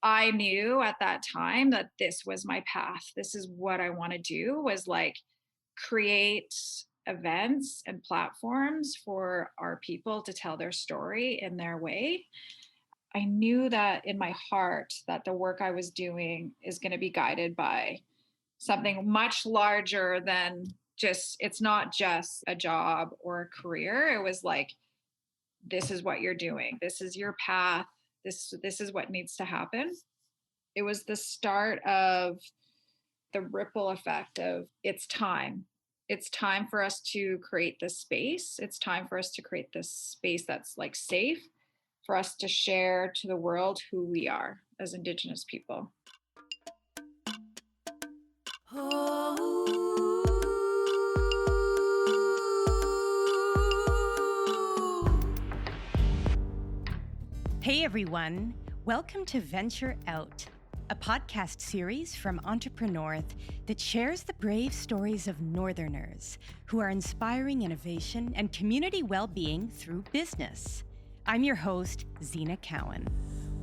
I knew at that time that this was my path. This is what I want to do, was like create events and platforms for our people to tell their story in their way. I knew that in my heart that the work I was doing is going to be guided by something much larger than just, it's not just a job or a career. It was like, this is what you're doing. This is your path. This is what needs to happen. It was the start of the ripple effect of it's time. It's time for us to create this space. It's time for us to create this space that's like safe for us to share to the world who we are as Indigenous people. Hey everyone, welcome to Venture Out, a podcast series from Entrepreneurship that shares the brave stories of Northerners who are inspiring innovation and community well-being through business. I'm your host, Zena Cowan.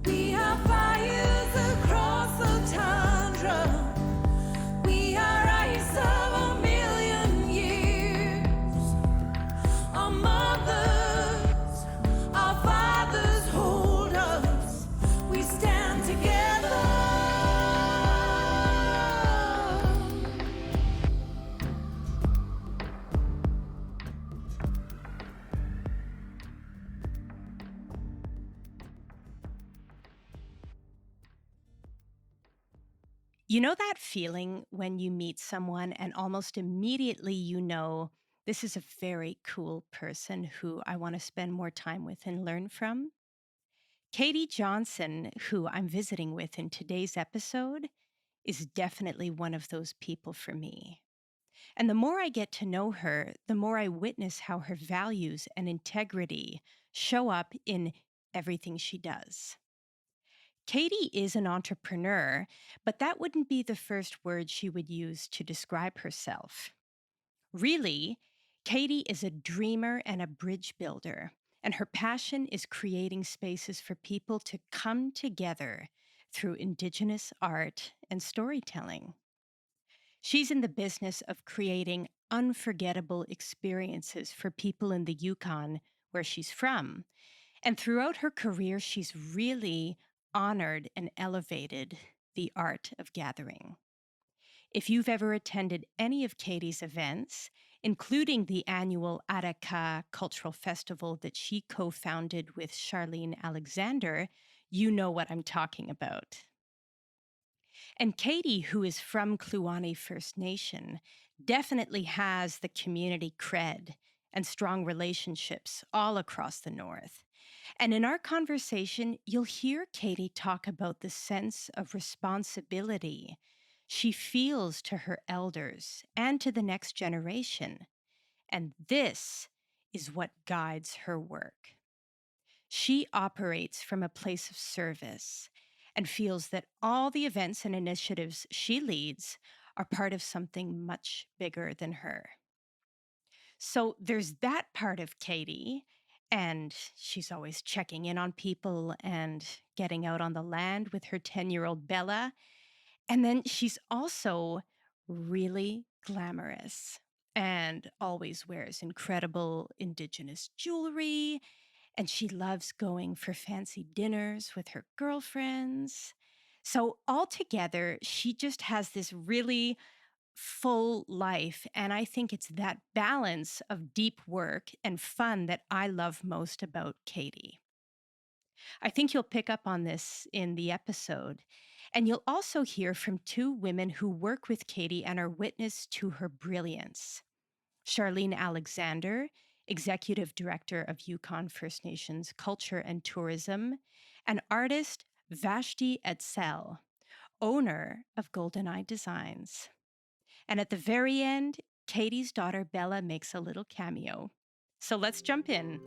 We have fires across the tundra. We are ice of a million years. Our mothers, our fathers hold us. We stand together. You know that feeling when you meet someone and almost immediately you know this is a very cool person who I want to spend more time with and learn from? Katie Johnson, who I'm visiting with in today's episode, is definitely one of those people for me. And the more I get to know her, the more I witness how her values and integrity show up in everything she does. Katie is an entrepreneur, but that wouldn't be the first word she would use to describe herself. Really, Katie is a dreamer and a bridge builder, and her passion is creating spaces for people to come together through Indigenous art and storytelling. She's in the business of creating unforgettable experiences for people in the Yukon, where she's from. And throughout her career, she's really honored and elevated the art of gathering. If you've ever attended any of Katie's events, including the annual Adäka Cultural Festival that she co-founded with Charlene Alexander, you know what I'm talking about. And Katie, who is from Kluane First Nation, definitely has the community cred and strong relationships all across the North. And in our conversation, you'll hear Katie talk about the sense of responsibility she feels to her elders and to the next generation. And this is what guides her work. She operates from a place of service and feels that all the events and initiatives she leads are part of something much bigger than her. So there's that part of Katie, and she's always checking in on people and getting out on the land with her 10-year-old Bella. And then she's also really glamorous and always wears incredible Indigenous jewelry. And she loves going for fancy dinners with her girlfriends. So altogether, she just has this really full life. And I think it's that balance of deep work and fun that I love most about Katie. I think you'll pick up on this in the episode. And you'll also hear from two women who work with Katie and are witness to her brilliance. Charlene Alexander, Executive Director of Yukon First Nations Culture and Tourism, and artist Vashti Etzel, owner of GoldenEye Designs. And at the very end, Katie's daughter Bella makes a little cameo. So let's jump in.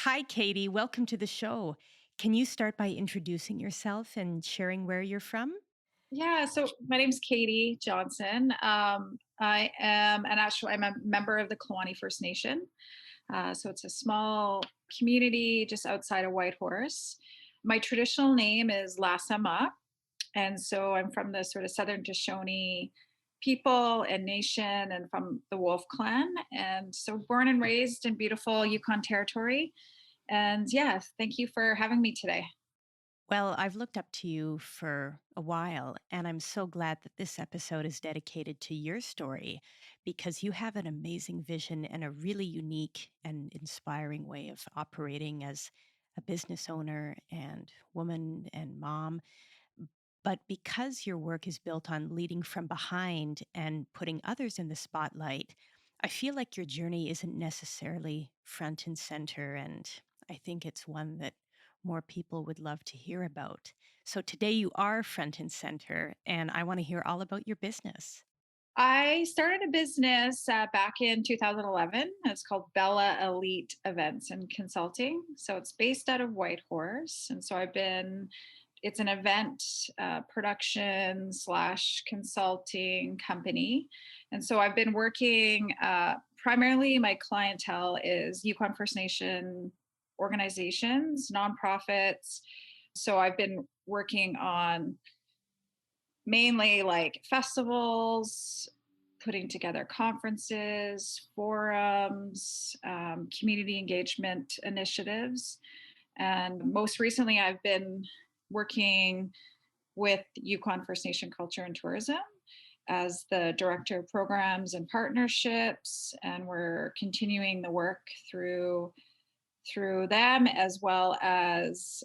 Hi, Katie. Welcome to the show. Can you start by introducing yourself and sharing where you're from? Yeah, so my name's Katie Johnson. I am I'm a member of the Kluane First Nation. So it's a small community just outside of Whitehorse. My traditional name is Lasama, and so I'm from the sort of Southern Tutchone people and nation, and from the Wolf Clan. And so born and raised in beautiful Yukon territory. And yeah, thank you for having me today. Well, I've looked up to you for a while, and I'm so glad that this episode is dedicated to your story because you have an amazing vision and a really unique and inspiring way of operating as a business owner and woman and mom. But because your work is built on leading from behind and putting others in the spotlight, I feel like your journey isn't necessarily front and center. And I think it's one that more people would love to hear about. So today you are front and center, and I want to hear all about your business. I started a business back in 2011. It's called Bella Elite Events and Consulting. So it's based out of Whitehorse. And so it's an event production slash consulting company. And so I've been working, primarily my clientele is Yukon First Nation organizations, nonprofits. So I've been working on mainly like festivals, putting together conferences, forums, community engagement initiatives. And most recently, I've been working with Yukon First Nation Culture and Tourism as the director of programs and partnerships. And we're continuing the work through them, as well as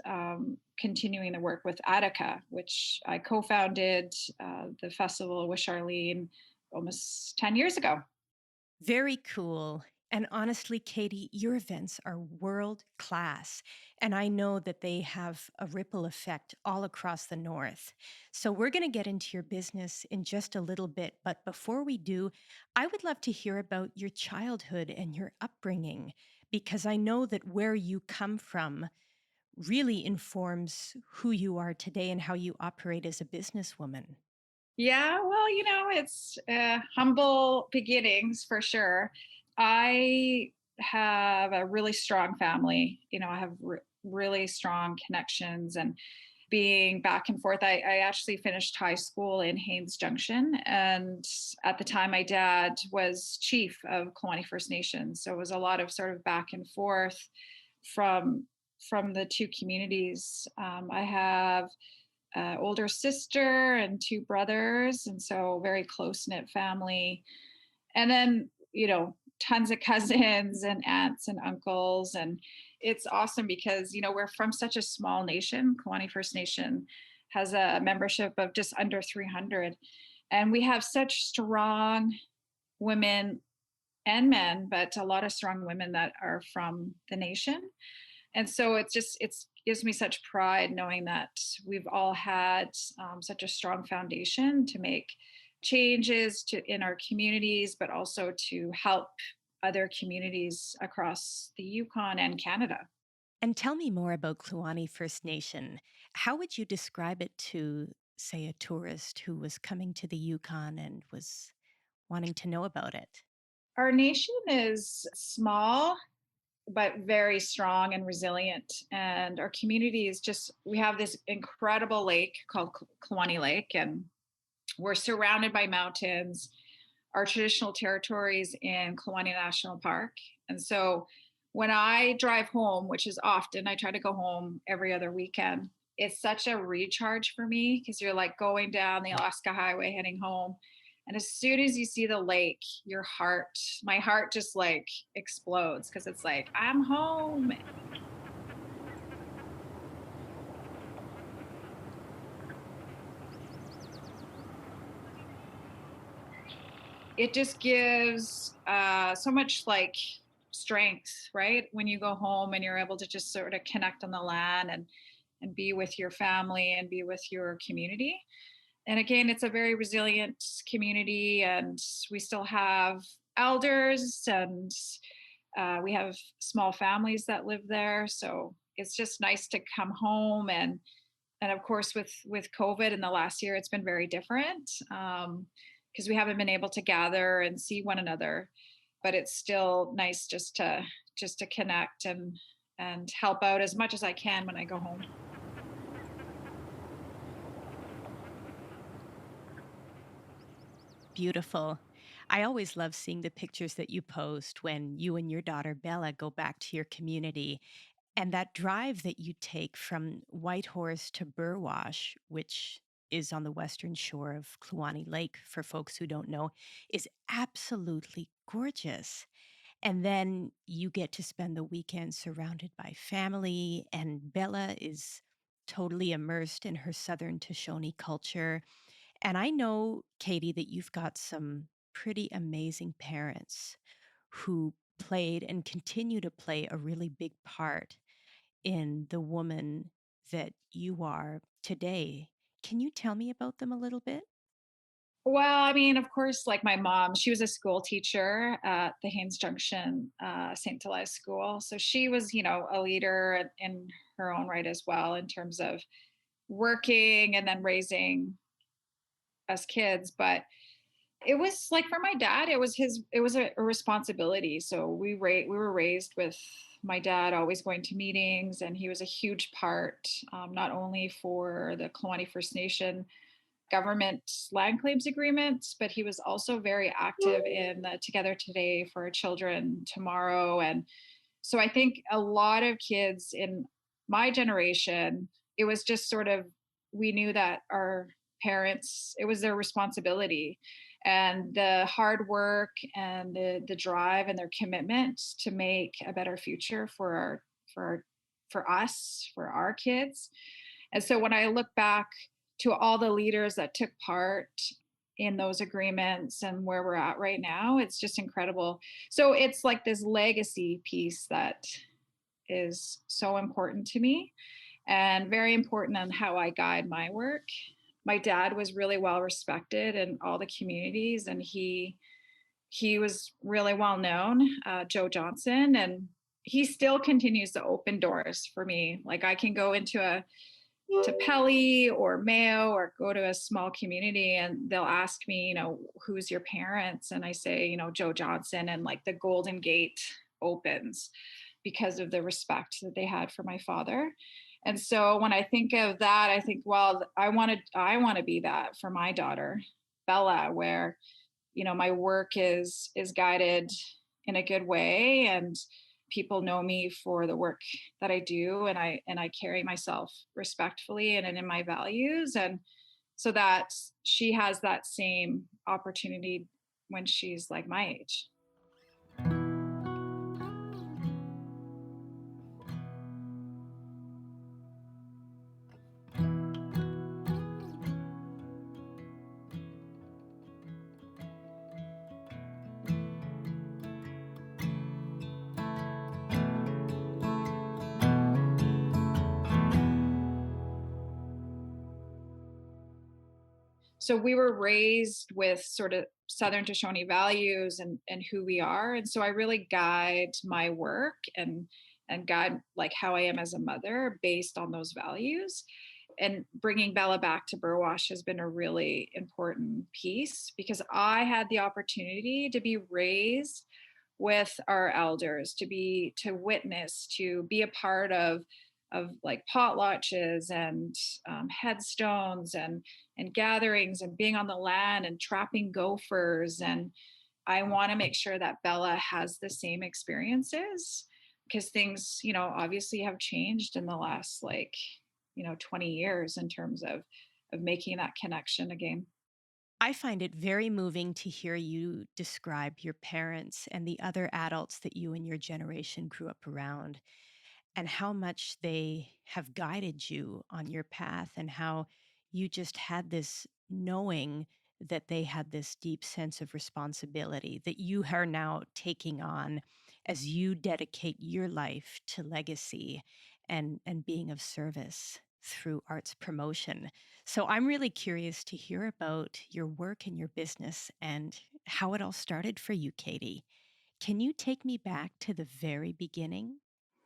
continuing the work with Adäka, which I co-founded the festival with Charlene almost 10 years ago. Very cool. And honestly, Katie, your events are world class. And I know that they have a ripple effect all across the North. So we're going to get into your business in just a little bit. But before we do, I would love to hear about your childhood and your upbringing, because I know that where you come from really informs who you are today and how you operate as a businesswoman. Yeah, well, it's humble beginnings for sure. I have a really strong family. I have really strong connections, and being back and forth. I actually finished high school in Haines Junction, and at the time, my dad was chief of Kluane First Nation, so it was a lot of sort of back and forth from from the two communities. I have older sister and two brothers, and so very close knit family. And then, tons of cousins and aunts and uncles. And it's awesome because, we're from such a small nation. Kluane First Nation has a membership of just under 300. And we have such strong women and men, but a lot of strong women that are from the nation. And so it's gives me such pride knowing that we've all had such a strong foundation to make changes in our communities, but also to help other communities across the Yukon and Canada. And tell me more about Kluane First Nation. How would you describe it to, say, a tourist who was coming to the Yukon and was wanting to know about it? Our nation is small, but very strong and resilient. And our community is we have this incredible lake called Kluane Lake, and we're surrounded by mountains. Our traditional territories in Kluane National Park. And so when I drive home, which is often, I try to go home every other weekend, it's such a recharge for me because you're like going down the Alaska Highway heading home. And as soon as you see the lake, my heart just like explodes because it's like, I'm home. It just gives so much like strength, right? When you go home and you're able to just sort of connect on the land and be with your family and be with your community. And again, it's a very resilient community, and we still have elders, and we have small families that live there. So it's just nice to come home. And of course with COVID in the last year, it's been very different, because we haven't been able to gather and see one another, but it's still nice just to connect and help out as much as I can when I go home. Beautiful. I always love seeing the pictures that you post when you and your daughter Bella go back to your community, and that drive that you take from Whitehorse to Burwash, which is on the western shore of Kluane Lake, for folks who don't know, is absolutely gorgeous. And then you get to spend the weekend surrounded by family, and Bella is totally immersed in her Southern Tutchone culture. And I know, Katie, that you've got some pretty amazing parents who played and continue to play a really big part in the woman that you are today. Can you tell me about them a little bit? Well, I mean, of course, like my mom, she was a school teacher at the Haynes Junction St. Elias School. So she was, a leader in her own right as well, in terms of working and then raising us kids. But it was like for my dad, it was a responsibility. So we were raised with my dad always going to meetings, and he was a huge part, not only for the Kluane First Nation government land claims agreements, but he was also very active in the Together Today for Our Children Tomorrow. And so I think a lot of kids in my generation, it was just sort of, we knew that our parents, it was their responsibility, and the hard work and the drive and their commitment to make a better future for us, for our kids. And so when I look back to all the leaders that took part in those agreements and where we're at right now, it's just incredible. So it's like this legacy piece that is so important to me, and very important on how I guide my work. My dad was really well respected in all the communities, and he was really well known, Joe Johnson, and he still continues to open doors for me. Like I can go into a to Pelly or Mayo or go to a small community, and they'll ask me, who's your parents? And I say, Joe Johnson, and like the Golden Gate opens because of the respect that they had for my father. And so when I think of that, I think, well, I want to be that for my daughter, Bella, where, my work is guided in a good way, and people know me for the work that I do, and I carry myself respectfully and in my values, and so that she has that same opportunity when she's like my age. So we were raised with sort of Southern Tutchone values and who we are. And so I really guide my work and guide like how I am as a mother based on those values. And bringing Bella back to Burwash has been a really important piece, because I had the opportunity to be raised with our elders, to witness, to be a part of like potlatches and headstones and gatherings and being on the land and trapping gophers. And I want to make sure that Bella has the same experiences, because things, obviously have changed in the last 20 years in terms of making that connection again. I find it very moving to hear you describe your parents and the other adults that you and your generation grew up around, and how much they have guided you on your path, and how you just had this knowing that they had this deep sense of responsibility that you are now taking on as you dedicate your life to legacy and being of service through arts promotion. So I'm really curious to hear about your work and your business and how it all started for you, Katie. Can you take me back to the very beginning?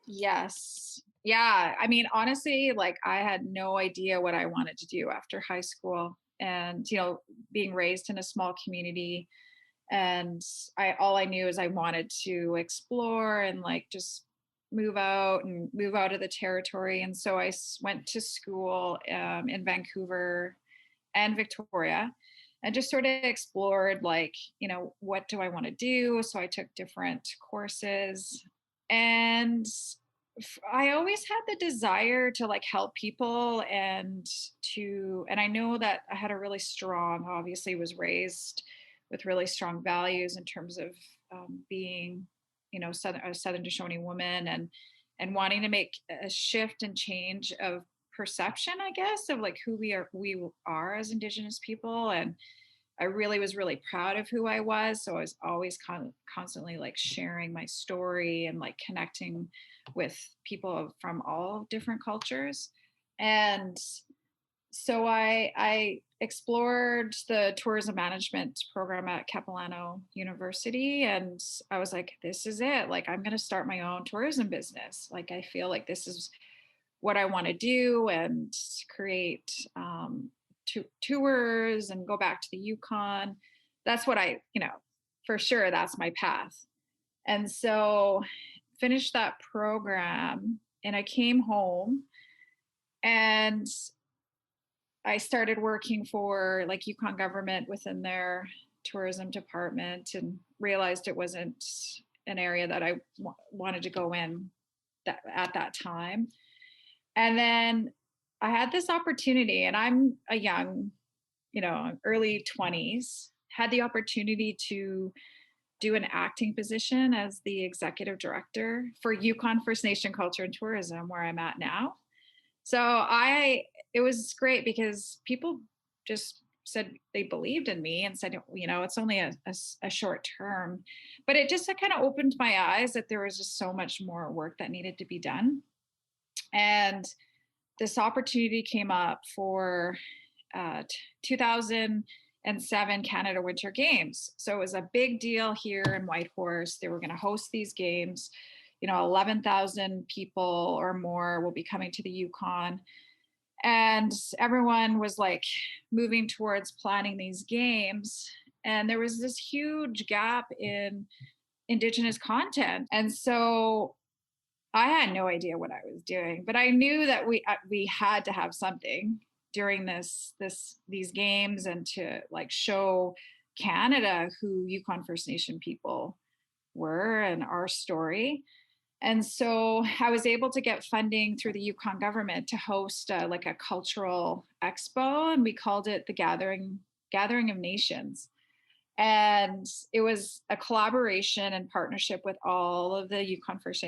Yes. Yeah, I mean, honestly, like I had no idea what I wanted to do after high school. And, being raised in a small community, and I all I knew is I wanted to explore and like just move out of the territory. And so went to school in Vancouver and Victoria, and just sort of explored like, what do I want to do? So I took different courses, and I always had the desire to like help people, and I know that I had a really strong, obviously was raised with really strong values in terms of being, a Southern Tutchone woman, and wanting to make a shift and change of perception, I guess, of like who we are as Indigenous people. And I really was really proud of who I was. So I was always constantly like sharing my story and like connecting with people from all different cultures. And so I explored the tourism management program at Capilano University, and I was like, this is it. Like, I'm going to start my own tourism business. Like, I feel like this is what I want to do, and create tours and go back to the Yukon. That's what for sure, that's my path. And so finished that program, and I came home, and I started working for like Yukon government within their tourism department, and realized it wasn't an area that I wanted to go in at that time. And then I had this opportunity, and I'm a young, early 20s, had the opportunity to do an acting position as the executive director for Yukon First Nation Culture and Tourism, where I'm at now. So it was great because people just said they believed in me, and said, it's only a short term, but it just kind of opened my eyes that there was just so much more work that needed to be done. And this opportunity came up for 2007 Canada Winter Games. So it was a big deal here in Whitehorse. They were going to host these games. 11,000 people or more will be coming to the Yukon. And everyone was like moving towards planning these games. And there was this huge gap in Indigenous content. And so I had no idea what I was doing, but I knew that we had to have something during these games, and to like show Canada who Yukon First Nation people were and our story. And so I was able to get funding through the Yukon government to host like a cultural expo, and we called it the Gathering of Nations. And it was a collaboration and partnership with all of the Yukon First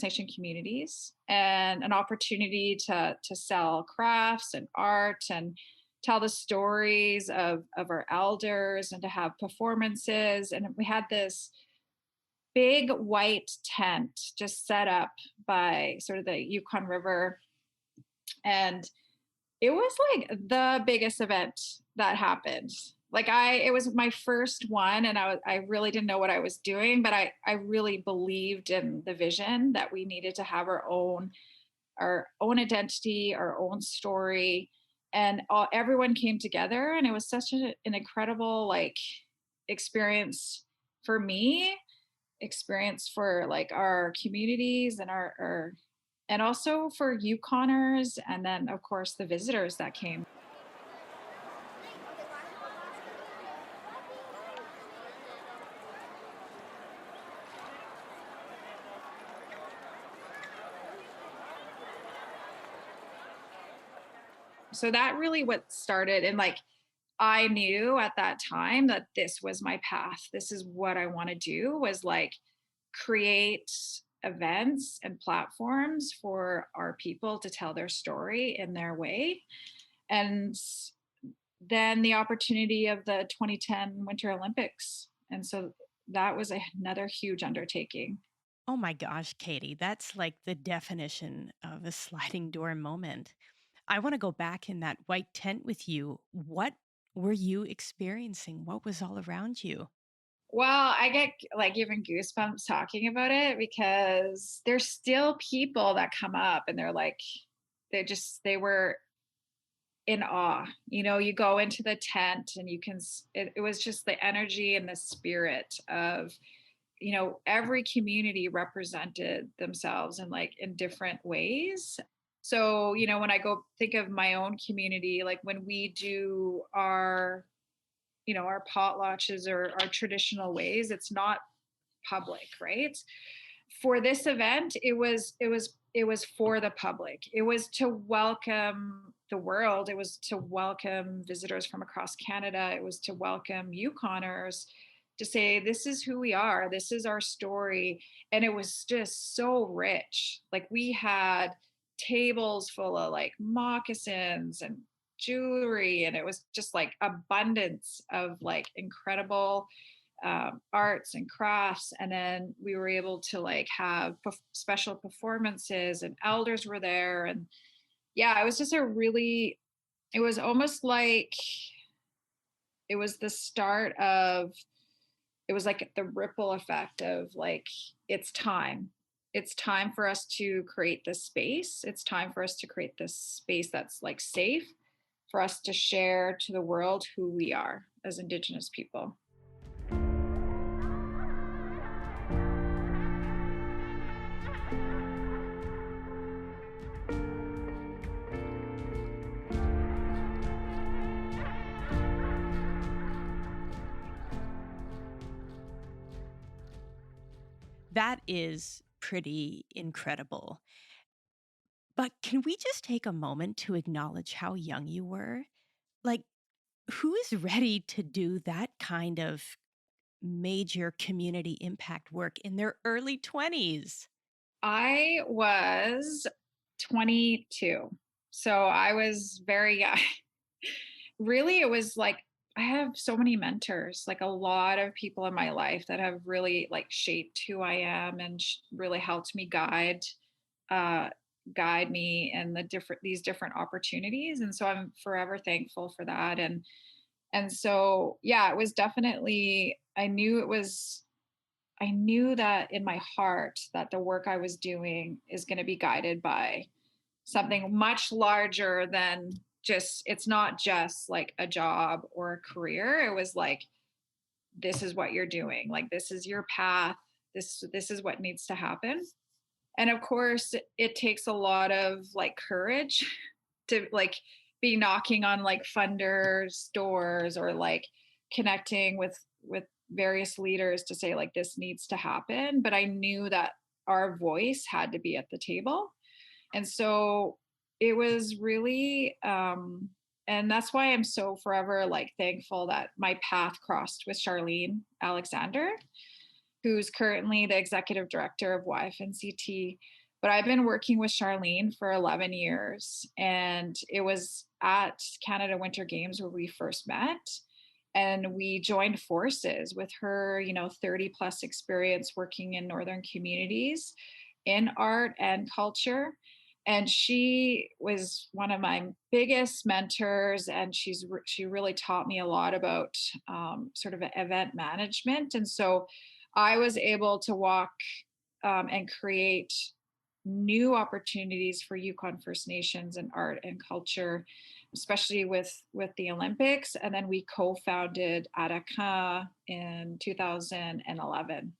Nation communities, and an opportunity to sell crafts and art, and tell the stories of our elders, and to have performances. And we had this big white tent just set up by sort of the Yukon River. And it was like the biggest event that happened. Like it was my first one, and I really didn't know what I was doing, but I really believed in the vision that we needed to have our own identity, our own story. And everyone came together, and it was such an incredible like experience for me, experience for like our communities, and our and also for Yukoners, and then of course the visitors that came. So that really what started, and like I knew at that time that this was my path. This is what I want to do, was like create events and platforms for our people to tell their story in their way. And then the opportunity of the 2010 Winter Olympics. And so that was another huge undertaking. Oh my gosh, Katie, that's like the definition of a sliding door moment. I want to go back in that white tent with you. What were you experiencing? What was all around you? Well, I get like even goosebumps talking about it because there's still people that come up and they're like, they were in awe. You know, you go into the tent and you can, it was just the energy and the spirit of, you know, every community represented themselves in like in different ways. So, you know, when I go think of my own community, like when we do our, you know, our potlatches or our traditional ways, it's not public, right? For this event, it was for the public. It was to welcome the world. It was to welcome visitors from across Canada. It was to welcome Yukoners, to say this is who we are, this is our story. And it was just so rich. Like we had tables full of like moccasins and jewelry, and it was just like abundance of like incredible arts and crafts. And then we were able to like have special performances, and elders were there. And yeah, it was just a really, it was almost like it was the start of, it was like the ripple effect of like, it's time. It's time for us to create this space. It's time for us to create this space that's like safe for us to share to the world who we are as Indigenous people. That is pretty incredible. But can we just take a moment to acknowledge how young you were? Like, who is ready to do that kind of major community impact work in their early 20s? I was 22. So I was very young. Really, it was like I have so many mentors, like a lot of people in my life that have really like shaped who I am and really helped me uh, guide me in these different opportunities. And so I'm forever thankful for that. And so yeah, it was definitely, I knew that in my heart that the work I was doing is going to be guided by something much larger than just, it's not just like a job or a career. It was like, this is what you're doing. Like, this is your path. This is what needs to happen. And of course, it takes a lot of like courage to like be knocking on like funders' doors or like connecting with various leaders to say like this needs to happen. But I knew that our voice had to be at the table. And so it was really and that's why I'm so forever like thankful that my path crossed with Charlene Alexander, who's currently the executive director of YFNCT. But I've been working with Charlene for 11 years, and it was at Canada Winter Games where we first met. And we joined forces with her, you know, 30 plus experience working in Northern communities in art and culture. And she was one of my biggest mentors, and she really taught me a lot about sort of event management. And so I was able to walk and create new opportunities for Yukon First Nations in art and culture, especially with the Olympics. And then we co-founded Adäka in 2011.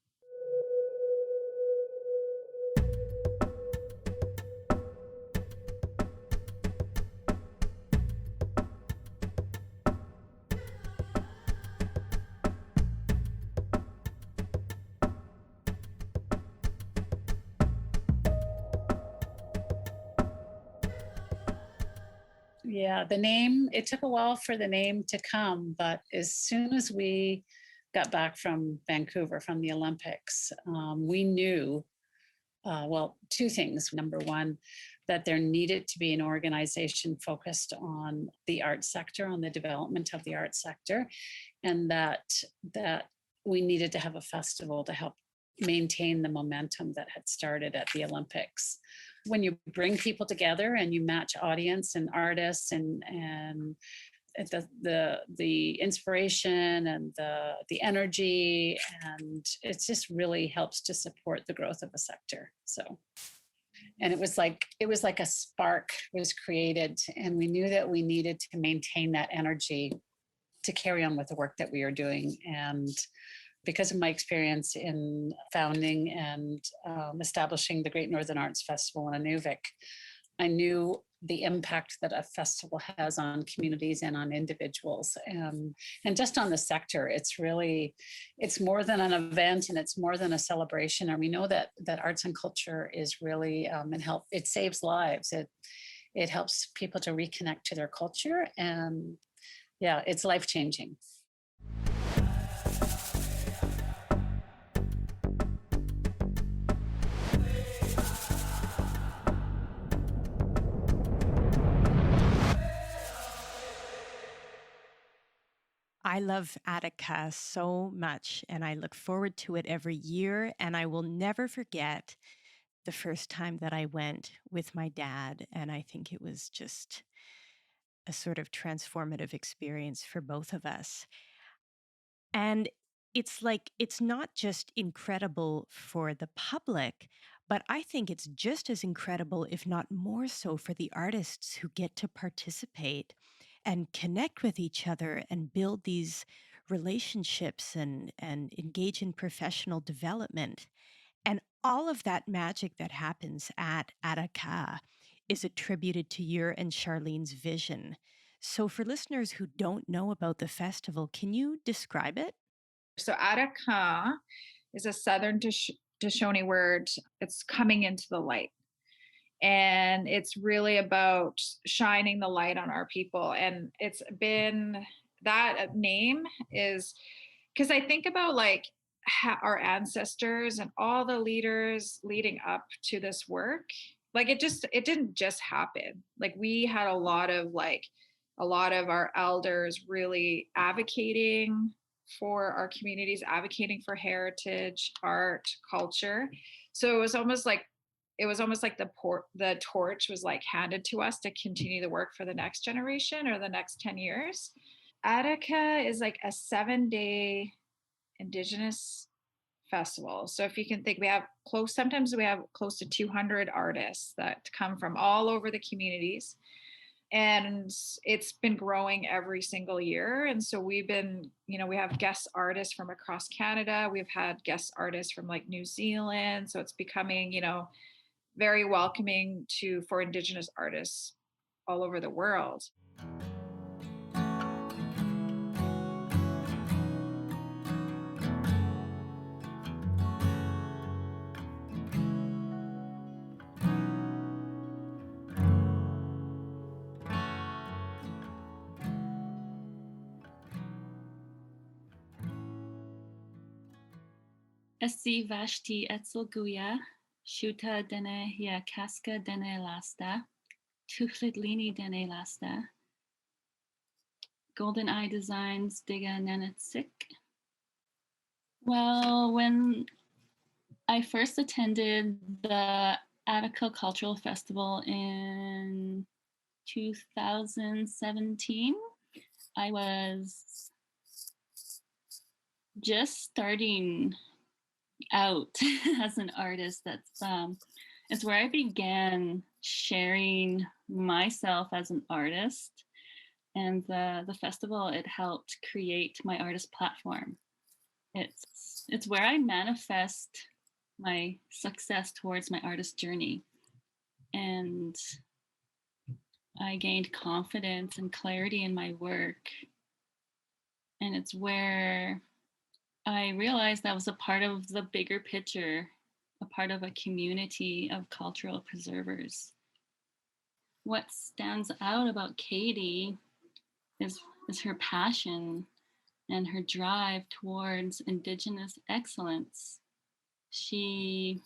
Yeah, the name, it took a while for the name to come, but as soon as we got back from Vancouver from the Olympics, we knew, well, two things. Number one, that there needed to be an organization focused on the art sector, on the development of the art sector, and that we needed to have a festival to help maintain the momentum that had started at the Olympics. When you bring people together and you match audience and artists and the inspiration and the energy, and it just really helps to support the growth of a sector. So, and it was like a spark was created, and we knew that we needed to maintain that energy to carry on with the work that we are doing. And because of my experience in founding and establishing the Great Northern Arts Festival in Nunavut, I knew the impact that a festival has on communities and on individuals, and just on the sector. It's more than an event, and it's more than a celebration. And we know that arts and culture is really it saves lives. It helps people to reconnect to their culture, and yeah, it's life-changing. I love Adäka so much, and I look forward to it every year. And I will never forget the first time that I went with my dad. And I think it was just a sort of transformative experience for both of us. And it's like, it's not just incredible for the public, but I think it's just as incredible, if not more so, for the artists who get to participate and connect with each other and build these relationships and engage in professional development. And all of that magic that happens at Adäka is attributed to your and Charlene's vision. So, for listeners who don't know about the festival, can you describe it? So Adäka is a Southern Tutchone word. It's coming into the light. And it's really about shining the light on our people. And it's been that name is because I think about like our ancestors and all the leaders leading up to this work. Like it didn't just happen. Like we had a lot of our elders really advocating for our communities, advocating for heritage, art, culture. So it was almost like the torch was like handed to us to continue the work for the next generation or the next 10 years. Adäka is like a 7-day Indigenous festival. So if you can think, sometimes we have close to 200 artists that come from all over the communities. And it's been growing every single year. And so we have guest artists from across Canada. We've had guest artists from like New Zealand. So it's becoming, very welcoming for Indigenous artists all over the world. Esi Vashti Etzel Guya, Shuta Dene Ya Kaska Dene Lasta, Tuchlitlini Dene Lasta, Golden Eye Designs Diga Nanetsik. Well, when I first attended the Adäka Cultural Festival in 2017, I was just starting out as an artist. It's where I began sharing myself as an artist, and the festival, it helped create my artist platform. It's where I manifest my success towards my artist journey, and I gained confidence and clarity in my work, and it's where I realized I was a part of the bigger picture, a part of a community of cultural preservers. What stands out about Katie is her passion and her drive towards Indigenous excellence. She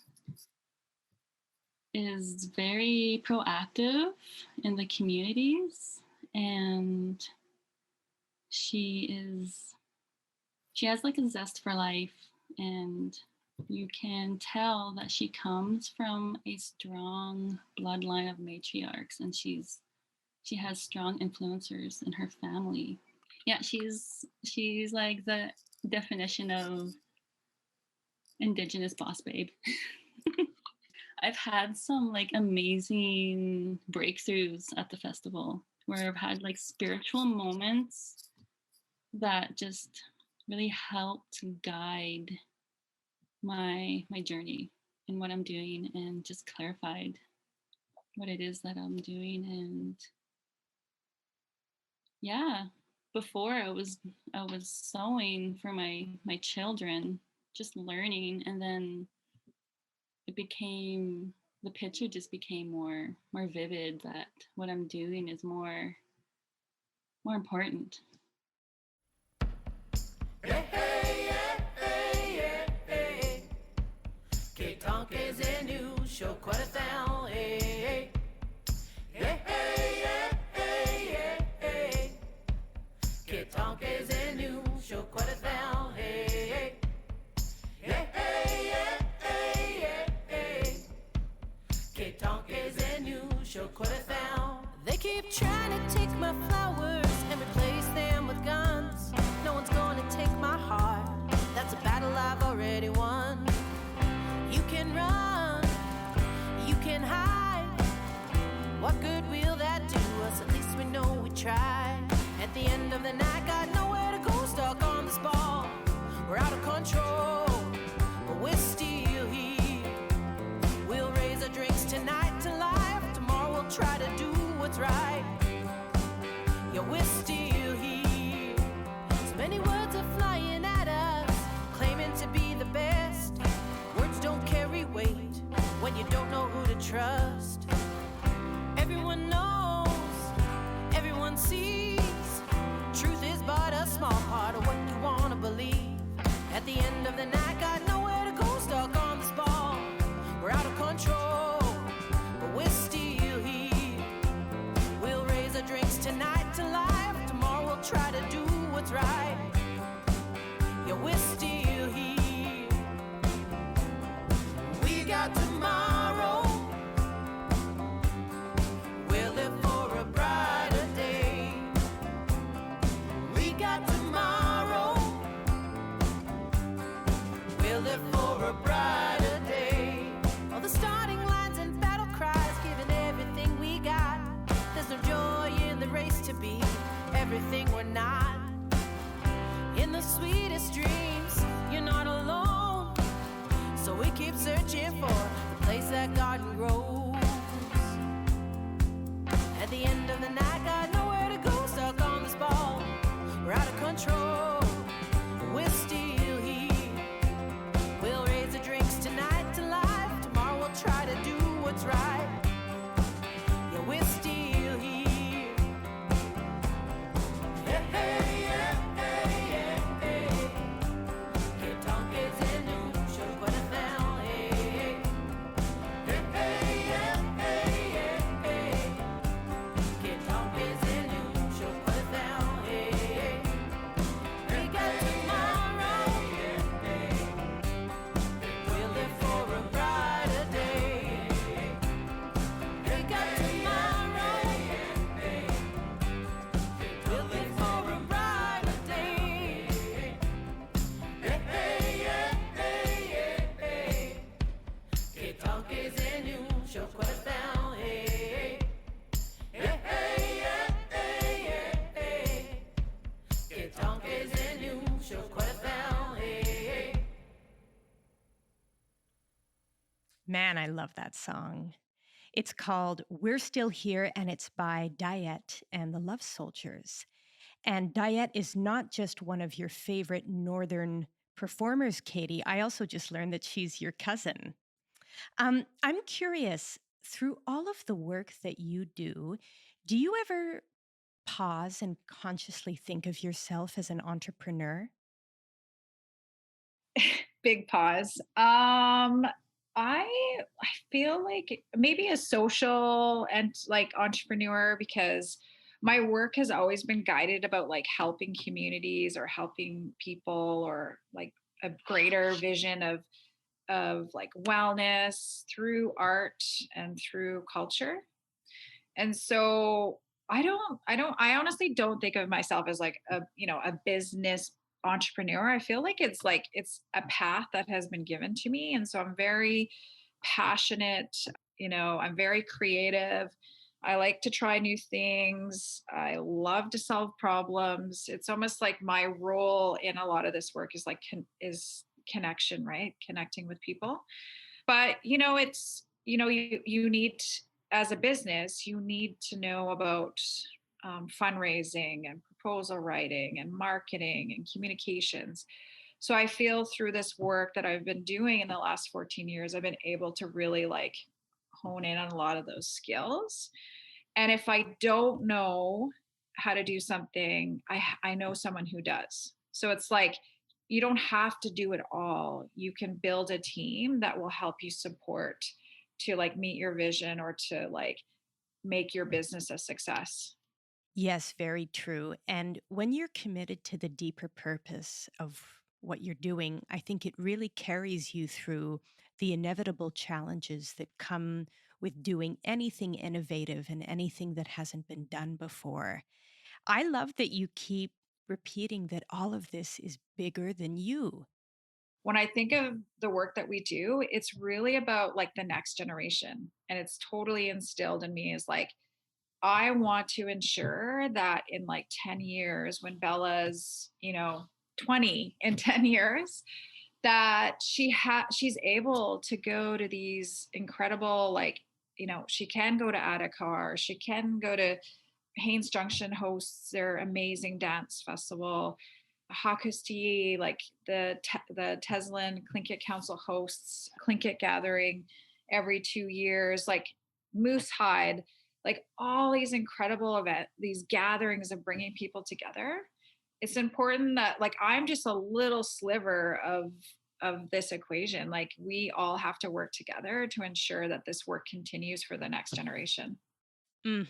is very proactive in the communities, and she has like a zest for life, and you can tell that she comes from a strong bloodline of matriarchs, and she's she has strong influencers in her family. Yeah, she's like the definition of Indigenous boss babe. I've had some like amazing breakthroughs at the festival where I've had like spiritual moments that just really helped guide my journey and what I'm doing, and just clarified what it is that I'm doing. And yeah, before I was sewing for my children, just learning, and then it became, the picture just became more vivid, that what I'm doing is more important. They keep trying to take my flowers and replace them with guns. No one's gonna take my heart. That's a battle I've already won. You can run, you can hide. What good will that do us? At least we know we tried. At the end of the night, got nowhere to go, stuck on this ball. We're out of control, but we're still here. We'll raise our drinks tonight to life. Tomorrow we'll try to do what's right. Yeah, we're still here. So many words are flying at us, claiming to be the best. Words don't carry weight when you don't know who to trust. Everyone knows, everyone sees. Truth is but a small part of what you want to believe. At the end of the night, got nowhere to go, stuck on this ball. We're out of control, but we're still here. We'll raise our drinks tonight to life. Tomorrow we'll try to do what's right. Yeah, we're still here. We got tomorrow. We'll live for a brighter day. We got tomorrow. We'll live for a brighter day. All the starting lines and battle cries, giving everything we got. There's no joy in the race to be everything we're not. In the sweetest dreams, you're not alone. So we keep searching for the place that garden grows. At the end of the night, got nowhere to go, stuck on this ball. We're out of control, but we're still here. We'll raise the drinks tonight to life. Tomorrow we'll try to do what's right. Yeah, we're still here. Hey, hey, yeah, hey, yeah, hey. Que tant que c'est nous, je connais bien, hey, hey. Hey, hey, yeah, hey, yeah, hey. Que tant que c'est nous, je connais bien, hey, hey. We got tomorrow. We'll live for a brighter day. We got tomorrow. We'll live for a brighter day. Hey, hey, yeah, hey, yeah, hey. Que tant que c'est nous, je connais bien, hey, hey. Hey, hey, yeah, hey, yeah, hey. Que tant que c'est nous, je connais bien, hey, hey. Man, I love that song. It's called We're Still Here, and it's by Diet and the Love Soldiers. And Diet is not just one of your favorite Northern performers, Katie. I also just learned that she's your cousin. I'm curious, through all of the work that you do you ever pause and consciously think of yourself as an entrepreneur? Big pause. I feel like maybe a social and like entrepreneur, because my work has always been guided about like helping communities or helping people, or like a greater vision of like wellness through art and through culture. And so I honestly don't think of myself as like a business entrepreneur. I feel like it's a path that has been given to me. And so I'm very passionate, I'm very creative. I like to try new things. I love to solve problems. It's almost like my role in a lot of this work is is connection, right? Connecting with people. But you need, as a business, you need to know about fundraising and proposal writing and marketing and communications. So I feel through this work that I've been doing in the last 14 years, I've been able to really like hone in on a lot of those skills. And if I don't know how to do something, I know someone who does. So it's like you don't have to do it all. You can build a team that will help you support to like meet your vision or to like make your business a success. Yes, very true. And when you're committed to the deeper purpose of what you're doing, I think it really carries you through the inevitable challenges that come with doing anything innovative and anything that hasn't been done before. I love that you keep repeating that all of this is bigger than you. When I think of the work that we do, it's really about like the next generation. And it's totally instilled in me is like, I want to ensure that in like 10 years, when Bella's, 20 in 10 years, that she's able to go to these incredible, like, she can go to Adäka, she can go to Haynes Junction hosts their amazing dance festival. Hakusti, like the Teslin Tlingit Council hosts Tlingit gathering every 2 years, like Moose Hide, like all these incredible these gatherings of bringing people together. It's important that like I'm just a little sliver of this equation. Like we all have to work together to ensure that this work continues for the next generation. Mm.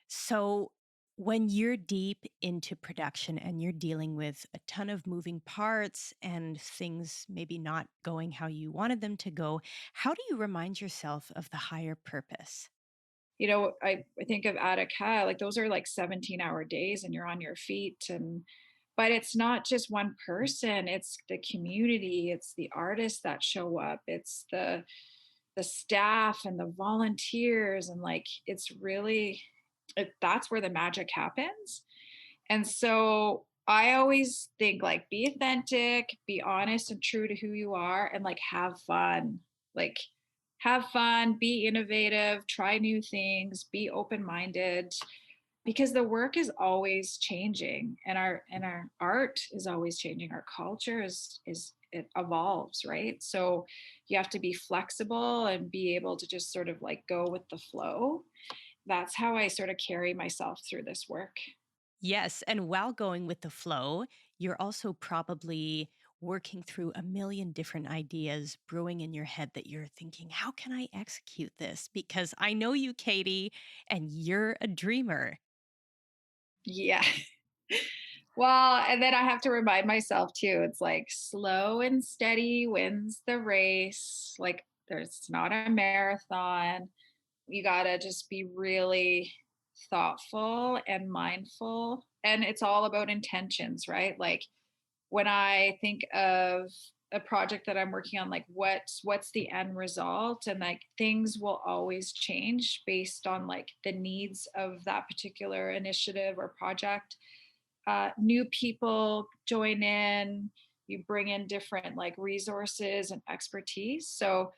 So, when you're deep into production and you're dealing with a ton of moving parts and things maybe not going how you wanted them to go, how do you remind yourself of the higher purpose? I think of Adäka, like those are like 17-hour days and you're on your feet. But it's not just one person, it's the community, it's the artists that show up, it's the staff and the volunteers, and like it's really that's where the magic happens. And so I always think like be authentic, be honest and true to who you are, and like have fun. Like have fun, be innovative, try new things, be open-minded, because the work is always changing and our art is always changing. Our culture is it evolves, right? So you have to be flexible and be able to just sort of like go with the flow. That's how I sort of carry myself through this work. Yes. And while going with the flow, you're also probably working through a million different ideas brewing in your head that you're thinking, how can I execute this? Because I know you, Katie, and you're a dreamer. Yeah. Well, and then I have to remind myself too, it's like slow and steady wins the race. Like there's not a marathon. You got to just be really thoughtful and mindful. And it's all about intentions, right? Like when I think of a project that I'm working on, like what's the end result, and like things will always change based on like the needs of that particular initiative or project. New people join in, you bring in different like resources and expertise. So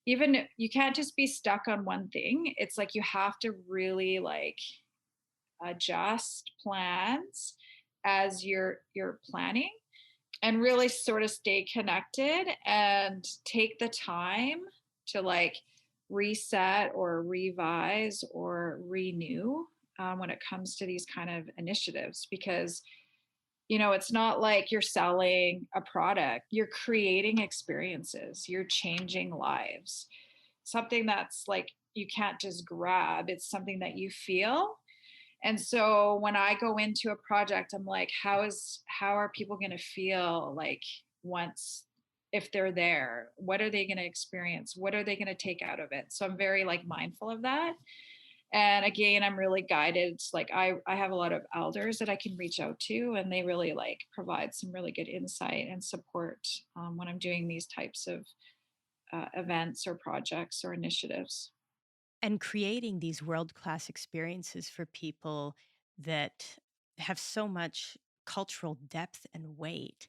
even you can't just be stuck on one thing. It's like you have to really like adjust plans as you're planning, and really sort of stay connected and take the time to like reset or revise or renew when it comes to these kind of initiatives. Because it's not like you're selling a product, you're creating experiences, you're changing lives. Something that's like you can't just grab, it's something that you feel. And so when I go into a project, I'm like, how are people going to feel like once, if they're there, what are they going to experience? What are they going to take out of it? So I'm very like mindful of that. And again, I'm really guided. Like I have a lot of elders that I can reach out to, and they really like provide some really good insight and support when I'm doing these types of events or projects or initiatives. And creating these world-class experiences for people that have so much cultural depth and weight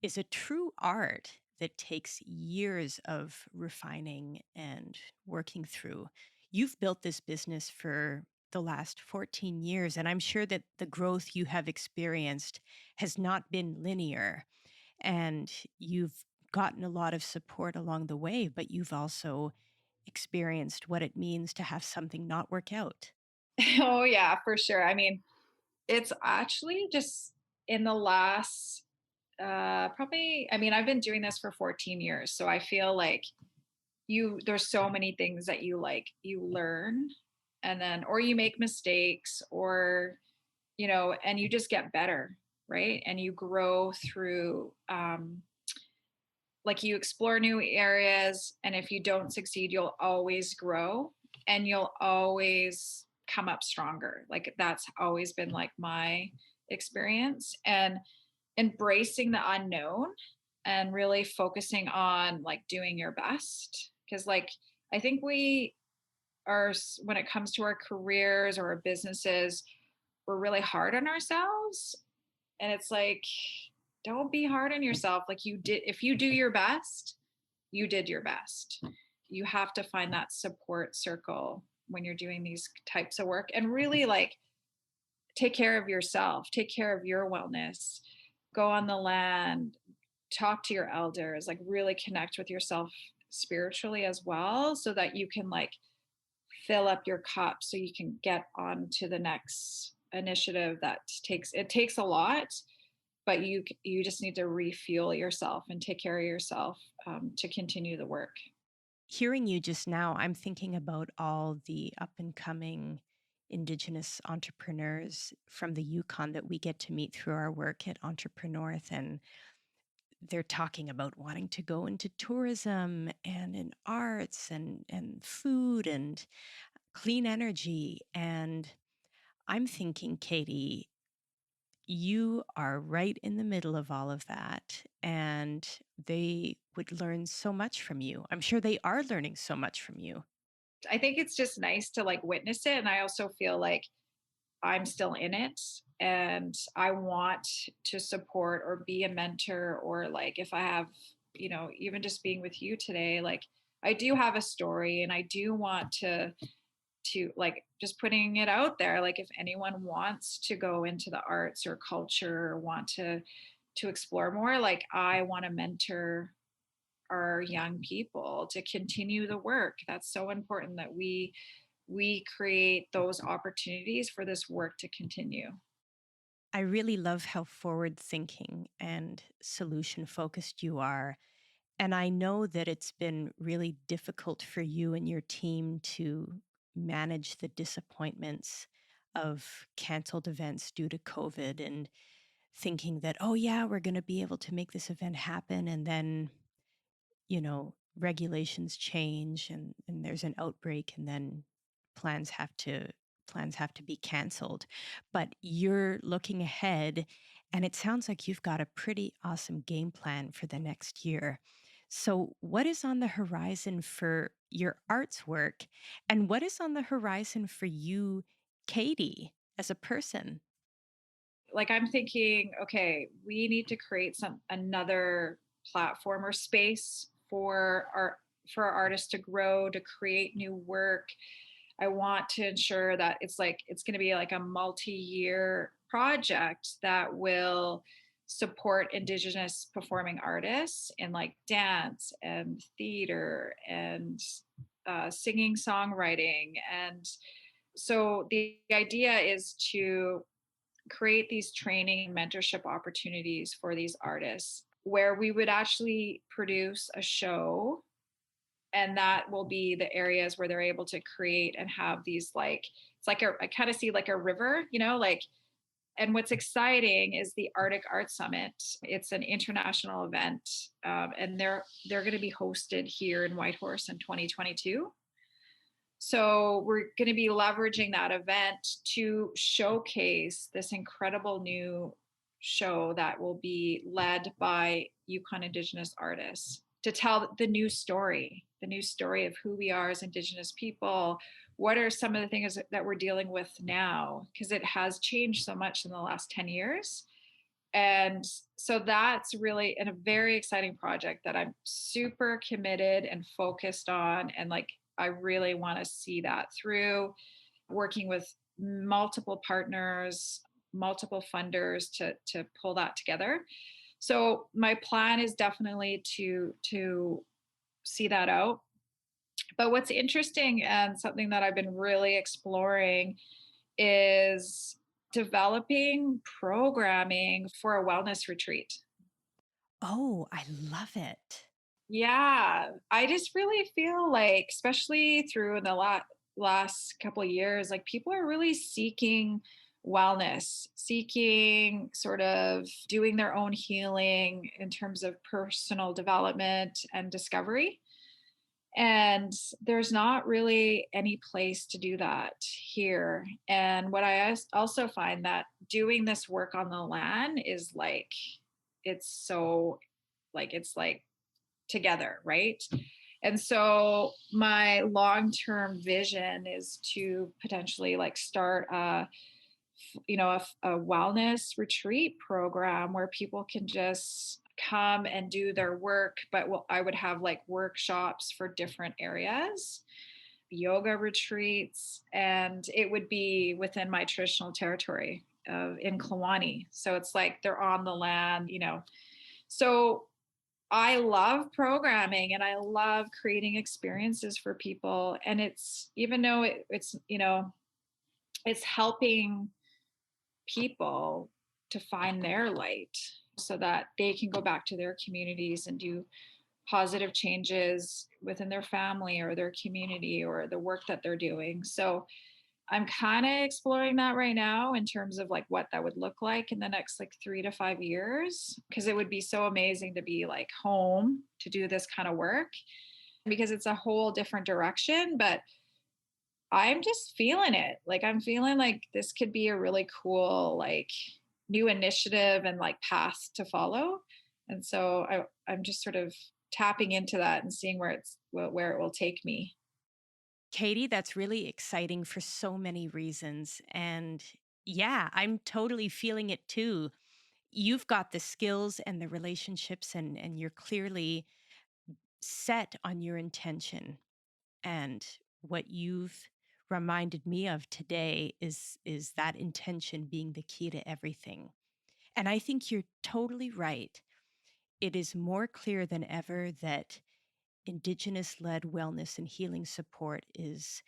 is a true art that takes years of refining and working through. You've built this business for the last 14 years, and I'm sure that the growth you have experienced has not been linear. And you've gotten a lot of support along the way, but you've also experienced what it means to have something not work out. Oh yeah, for sure. I mean, it's actually just in the last probably, I mean, I've been doing this for 14 years, so I feel like there's so many things that you learn, and then or you make mistakes, or and you just get better, right? And you grow through like you explore new areas, and if you don't succeed, you'll always grow, and you'll always come up stronger. Like that's always been like my experience. And embracing the unknown and really focusing on like doing your best, because like I think we are, when it comes to our careers or our businesses, we're really hard on ourselves. And it's like, don't be hard on yourself. Like you did, if you do your best, you did your best. You have to find that support circle when you're doing these types of work, and really like take care of yourself, take care of your wellness, go on the land, talk to your elders, like really connect with yourself spiritually as well, so that you can like fill up your cup so you can get on to the next initiative. That takes a lot, but you just need to refuel yourself and take care of yourself to continue the work. Hearing you just now, I'm thinking about all the up and coming Indigenous entrepreneurs from the Yukon that we get to meet through our work at Entrepreneurship. And they're talking about wanting to go into tourism and in arts and food and clean energy. And I'm thinking, Katie, you are right in the middle of all of that, and they would learn so much from you. I'm sure they are learning so much from you. I think it's just nice to like witness it, and I also feel like I'm still in it, and I want to support or be a mentor, or like if I have, even just being with you today, like I do have a story, and I do want to like just putting it out there, like if anyone wants to go into the arts or culture, or want to explore more, like I want to mentor our young people to continue the work. That's so important that we create those opportunities for this work to continue. I really love how forward thinking and solution focused you are. And I know that it's been really difficult for you and your team to manage the disappointments of canceled events due to COVID, and thinking that, oh, yeah, we're going to be able to make this event happen. And then, regulations change, and there's an outbreak, and then plans have to plans have to be canceled. But you're looking ahead, and it sounds like you've got a pretty awesome game plan for the next year. So what is on the horizon for your arts work, and what is on the horizon for you, Katie, as a person? Like I'm thinking, okay, we need to create another platform or space for our artists to grow, to create new work. I want to ensure that it's going to be like a multi-year project that will support Indigenous performing artists in like dance and theater and singing, songwriting. And so the idea is to create these training and mentorship opportunities for these artists, where we would actually produce a show, and that will be the areas where they're able to create and have these like, it's like I kind of see like a river, like. And what's exciting is the Arctic Art Summit. It's an international event, and they're going to be hosted here in Whitehorse in 2022. So we're going to be leveraging that event to showcase this incredible new show that will be led by Yukon Indigenous artists to tell the new story of who we are as Indigenous people. What are some of the things that we're dealing with now? Because it has changed so much in the last 10 years. And so that's really a very exciting project that I'm super committed and focused on. And like, I really want to see that through, working with multiple partners, multiple funders to pull that together. So my plan is definitely to see that out. But what's interesting and something that I've been really exploring is developing programming for a wellness retreat. Oh, I love it. Yeah, I just really feel like, especially through the last couple of years, like people are really seeking wellness, seeking sort of doing their own healing in terms of personal development and discovery. And there's not really any place to do that here. And what I also find that doing this work on the land is like, it's so it's like together, right? And so my long-term vision is to potentially like start a wellness retreat program where people can just come and do their work, but I would have like workshops for different areas, yoga retreats, and it would be within my traditional territory of in Kluane. So it's like they're on the land, you know. So I love programming and I love creating experiences for people. And it's, even though it's, it's helping people to find their light so that they can go back to their communities and do positive changes within their family or their community or the work that they're doing. So I'm kind of exploring that right now in terms of like what that would look like in the next like 3 to 5 years, because it would be so amazing to be like home to do this kind of work because it's a whole different direction. But I'm just feeling it. Like I'm feeling like this could be a really cool like new initiative and like path to follow. And so I'm just sort of tapping into that and seeing where it will take me. Katie, that's really exciting for so many reasons. And yeah, I'm totally feeling it too. You've got the skills and the relationships, and you're clearly set on your intention. And what you've reminded me of today is that intention being the key to everything. And I think you're totally right. It is more clear than ever that Indigenous led wellness and healing support is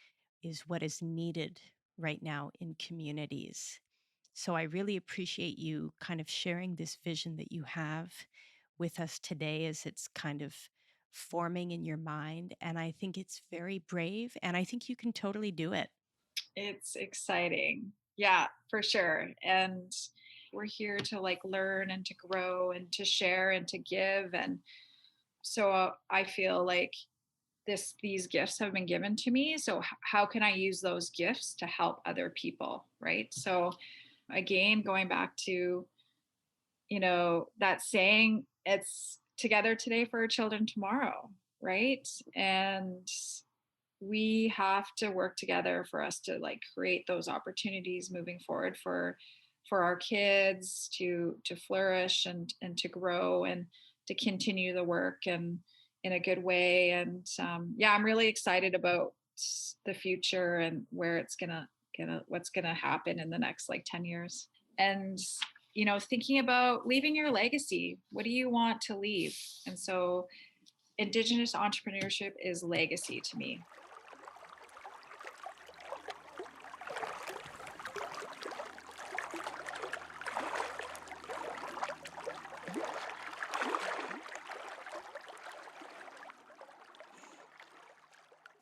what is needed right now in communities. So I really appreciate you kind of sharing this vision that you have with us today as it's kind of forming in your mind. And I think it's very brave, and I think you can totally do it. It's exciting. Yeah, for sure. And we're here to like learn and to grow and to share and to give. And so I feel like these gifts have been given to me. So how can I use those gifts to help other people? Right. So again, going back to, that saying, it's together today for our children tomorrow. Right. And we have to work together for us to like create those opportunities moving forward for our kids to flourish and to grow and to continue the work and in a good way. And yeah, I'm really excited about the future and where it's what's gonna happen in the next like 10 years. And thinking about leaving your legacy. What do you want to leave? And so Indigenous entrepreneurship is legacy to me.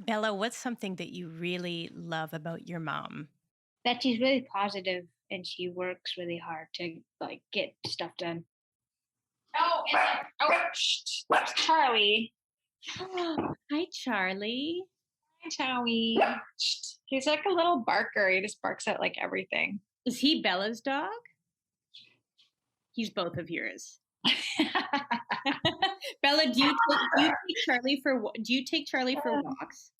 Bella, what's something that you really love about your mom? That she's really positive and she works really hard to like get stuff done. Oh, Charlie. Hi, Charlie. Hi, Chowie. He's like a little barker. He just barks at like everything. Is he Bella's dog? He's both of yours. Bella, do you take Charlie for walks?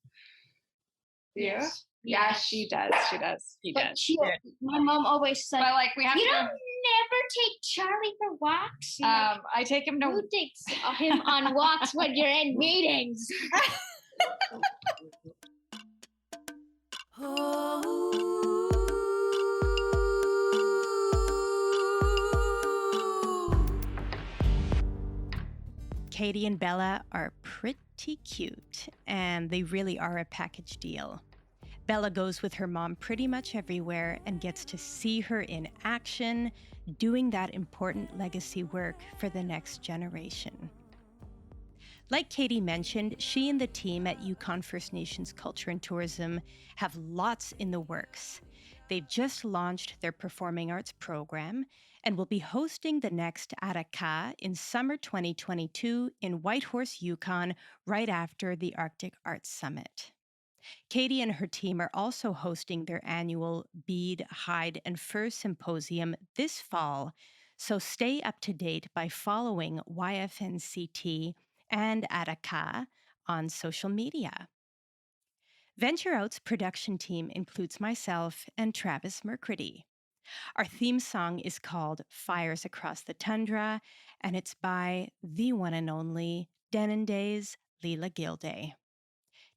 Yeah. Yes. Yeah, she does. She But does. my mom always said, But like we have you to. don't never take Charlie for walks. I take him to. Who takes him on walks when you're in meetings? Katie and Bella are pretty cute, and they really are a package deal. Bella goes with her mom pretty much everywhere and gets to see her in action, doing that important legacy work for the next generation. Like Katie mentioned, she and the team at Yukon First Nations Culture and Tourism have lots in the works. They've just launched their performing arts program and will be hosting the next Adäka in summer 2022 in Whitehorse, Yukon, right after the Arctic Arts Summit. Katie and her team are also hosting their annual Bead, Hide, and Fur Symposium this fall, so stay up to date by following YFNCT and Adäka on social media. Venture Out's production team includes myself and Travis Mercredi. Our theme song is called Fires Across the Tundra, and it's by the one and only Denenday's Leela Gilday.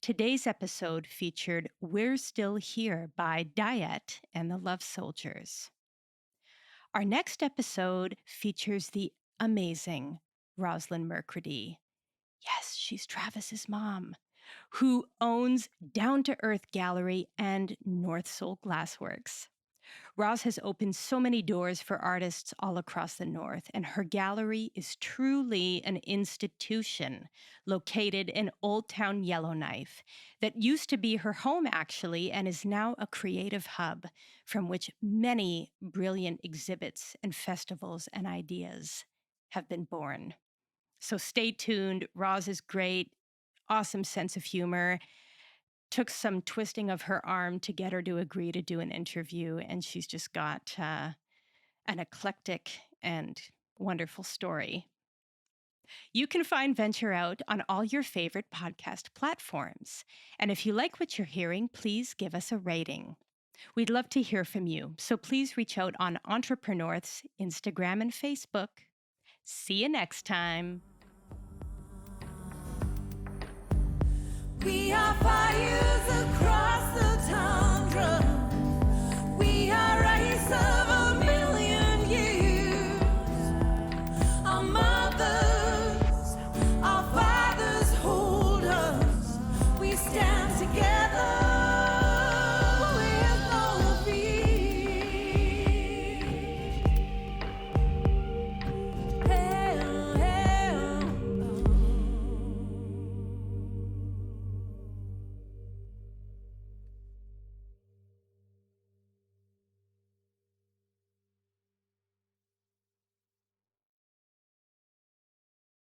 Today's episode featured We're Still Here by Diet and the Love Soldiers. Our next episode features the amazing Rosalind Mercredi. Yes, she's Travis's mom, who owns Down to Earth Gallery and North Soul Glassworks. Roz has opened so many doors for artists all across the North, and her gallery is truly an institution located in Old Town Yellowknife that used to be her home, actually, and is now a creative hub from which many brilliant exhibits and festivals and ideas have been born. So stay tuned. Roz is great, awesome sense of humor. Took some twisting of her arm to get her to agree to do an interview, and she's just got an eclectic and wonderful story. You can find Venture Out on all your favorite podcast platforms. And if you like what you're hearing, please give us a rating. We'd love to hear from you, so please reach out on Entrepreneur's Instagram and Facebook. See you next time. We are fires across the tundra.